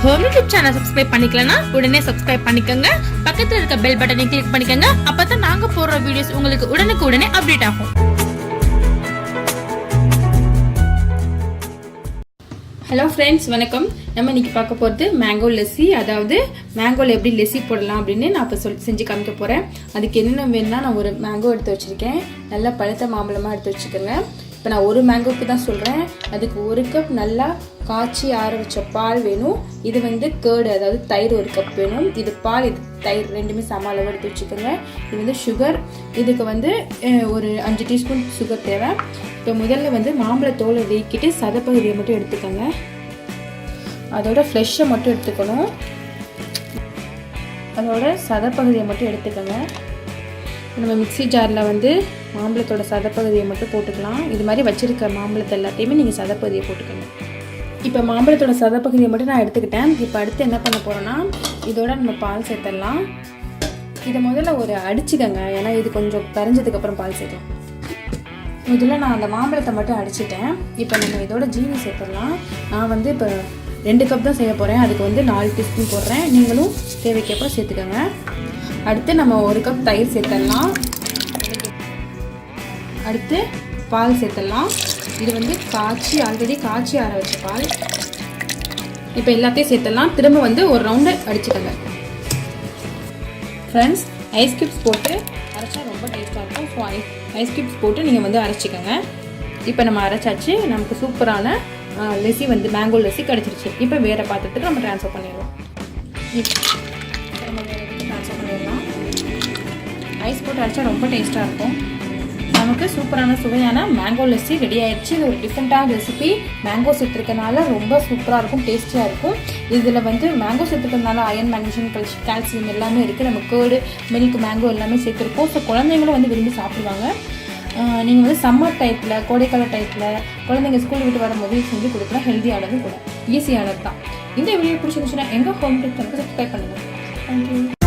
Home YouTube channel subscribe பண்ணிக்கலனா உடனே subscribe பண்ணிக்கோங்க. பக்கத்துல இருக்க பெல் பட்டனை கிளிக் பண்ணிக்கோங்க. அப்பதான் நாங்க போடுற வீடியோஸ் உங்களுக்கு உடனுக்குடனே அப்டேட் ஆகும். ஹலோ ஃப்ரெண்ட்ஸ், வணக்கம். நம்ம இன்னைக்கு பார்க்க போகிறது மேங்கோ லெஸ்ஸி. அதாவது மேங்கோவில் எப்படி லெஸ்ஸி போடலாம் அப்படின்னு நான் இப்போ செஞ்சு காமிக்க போகிறேன். அதுக்கு என்னென்ன வேணும்னா, நான் ஒரு மேங்கோ எடுத்து வச்சுருக்கேன். நல்லா பழுத்த மாம்பழமாக எடுத்து வச்சுக்கோங்க. இப்போ நான் ஒரு மேங்கோவுக்கு தான் சொல்கிறேன். அதுக்கு 1 கப் நல்லா காய்ச்சி ஆற வச்ச பால் வேணும். இது கேர்டு, அதாவது தயிர் 1 கப் வேணும். இது பால், இது தயிர் ரெண்டுமே சம அளவு எடுத்து வச்சுக்கோங்க. இது சுகர், இதுக்கு ஒரு 5 டீஸ்பூன் சுகர் தேவை. இப்போ முதல்ல மாம்பழத்தோலை நீக்கிட்டு சதப்பகுதியை மட்டும் எடுத்துக்கோங்க. அதோட ஃப்ளெஷ்ஷை மட்டும் எடுத்துக்கணும். அதோட சதப்பகுதியை மட்டும் எடுத்துக்கோங்க. நம்ம மிக்சி ஜாரில் மாம்பழத்தோட சதப்பகுதியை மட்டும் போட்டுக்கலாம். இது மாதிரி வச்சுருக்க மாம்பழத்தை எல்லாத்தையுமே நீங்கள் சதப்பகுதியை போட்டுக்கோங்க. இப்போ மாம்பழத்தோட சதப்பகுதியை மட்டும் நான் எடுத்துக்கிட்டேன். இப்போ அடுத்து என்ன பண்ண போகிறோன்னா, இதோட நம்ம பால் சேர்த்துடலாம். இதை முதல்ல ஒரு அடிச்சுக்கோங்க, ஏன்னா இது கொஞ்சம் கரைஞ்சதுக்கப்புறம் பால் சேர்க்கலாம். முதல்ல நான் அந்த மாம்பழத்தை மட்டும் அடிச்சிட்டேன். இப்போ நம்ம இதோட ஜீனி சேர்த்துடலாம். நான் இப்போ 2 கப் தான் செய்ய போகிறேன். அதுக்கு 4 டீஸ்பூன் போடுறேன். நீங்களும் தேவைக்கேற்ப சேர்த்துக்கோங்க. அடுத்து நம்ம 1 கப் தயிர் சேர்த்துடலாம். அடுத்து பால் சேர்த்துடலாம். இது ஆல்ரெடி காய்ச்சி ஆற வச்ச பால். இப்போ எல்லாத்தையும் சேர்த்துடலாம். திரும்ப ஒரு ரவுண்டு அடிச்சுக்கோங்க. ஃப்ரெண்ட்ஸ், ஐஸ் கியூப்ஸ் போட்டு அரைச்சா ரொம்ப டேஸ்ட்டாக இருக்கும். ஸோ ஐஸ் கியூப்ஸ் போட்டு நீங்கள் அரைச்சிக்கோங்க. இப்போ நம்ம அரைச்சாச்சு. நமக்கு சூப்பரான லெஸ்ஸி மேங்கோ லெஸ்ஸி கிடச்சிருச்சு. இப்போ வேறு பாத்திரத்துக்கு நம்ம ட்ரான்ஸ்ஃபர் பண்ணிடலாம். ஐஸ் போட்டு அரைச்சா ரொம்ப டேஸ்ட்டாக இருக்கும். நமக்கு சூப்பரான சுவையான மேங்கோ லெஸ்ஸி ரெடி ஆயிடுச்சு. இது ஒரு டிஃப்ரெண்ட்டான ரெசிபி. மேங்கோ சேர்த்துருக்கனால ரொம்ப சூப்பராக இருக்கும், டேஸ்டியாக இருக்கும். இதில் மேங்கோ சேர்த்துக்கிறதுனால அயன், மேக்னீசியம், கால்சியம் எல்லாமே இருக்குது. நம்ம கேர்டு, மில்க், மேங்கோ எல்லாமே சேர்த்துருக்கோம். ஸோ குழந்தைங்களும் விரும்பி சாப்பிடுவாங்க. நீங்கள் சம்மர் டைப்பில், கோடைக்கால டைப்பில் குழந்தைங்க ஸ்கூல் விட்டு வரும்போது செஞ்சு கொடுக்கலாம். ஹெல்த்தியானது கூட, ஈஸியானது தான். இந்த வீடியோ பிடிச்சிருந்துச்சுன்னா எங்கள் ஹோம் டிப்ஸ் சப்ஸ்கிரைப் பண்ணுங்கள். தேங்க்யூ.